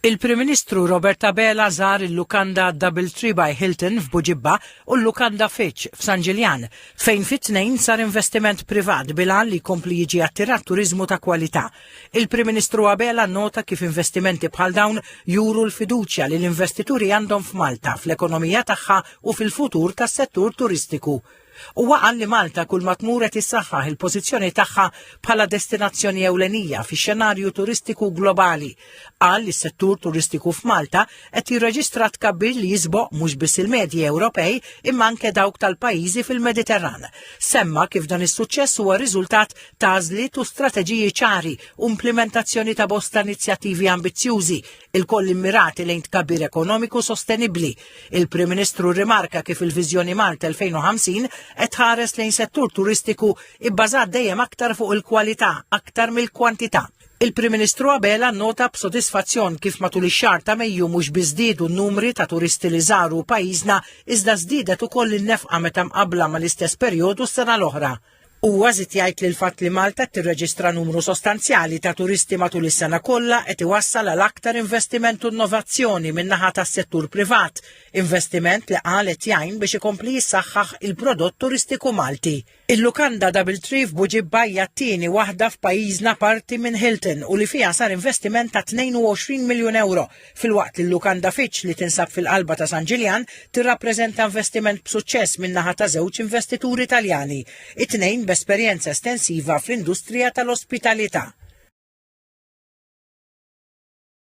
Il-Prim Ministru Robert Abela żar il-lukanda DoubleTree by Hilton f'Buġibba u l-lukanda Fitch f'San Ġiljan, fejn fit-tnejn sar investiment privat bilan li jkompli jiġi attirat turiżmu ta' kwalità. Il-Prim Ministru Abela nota kif investimenti bħal dawn juru l-fiduċja li l-investituri għandhom f'Malta fl-ekonomija tagħha u fil-futur tas-settur turistiku. U waqal li Malta kull ma tmur qed issaħħaħ il-pożizzjoni tagħha bħala destinazzjoni ewlenija fix-xenarju turistiku globali. Qal li s-settur turistiku f'Malta qed jirreġistra tkabbir li jisboq mhux biss il-medji Ewropej imma anke dawk tal-pajjiżi fil-Mediterran. Semma kif dan is-suċċess huwa riżultat ta' għażliet u strateġiji ċari u implementazzjoni ta' bosta inizjattivi ambizzjużi, il-koll immirati lejn tkabbir ekonomiku sostenibbli. Il-Prim Ministru rimarka kif il-Viżjoni Malta 2050 qed ħares lejn settur turistiku ibbażat dejjem aktar fuq il-kwalità aktar mill-kwantità. Il-Prim Ministru Abela nota b'sodisfazzjon kif matul ix-xahar ta' Mejju mhux biss żdiedu n-numri ta' turisti li żaru pajjiżna iżda żdiedet ukoll in-nefqa meta mqabbla mal-istess perjodu s-sena l-oħra. Huwa żied jgħid li l-fatt li Malta tirreġistra numru sostanzjali ta' turisti matul is-sena kollha qed iwassal għal aktar investiment u innovazzjoni min-naħa tas-settur privat, investiment li qal qed jgħin biex ikompli jissaħħaħ il-prodott turistiku Malti. Il-lukanda DoubleTree f'Buġibba hija t-tieni waħda f'pajjiżna parti minn Hilton u li fiha sar investiment ta' 22 miljun euro, filwaqt li l-lukanda Fitch li tinsab fil-qalba ta' San Ġiljan tirrappreżenta investiment b'suċċess min-naħa ta' żewġ investituri Taljani, it-tnejn b'esperjenza estensiva fl-industrija tal-ospitalità.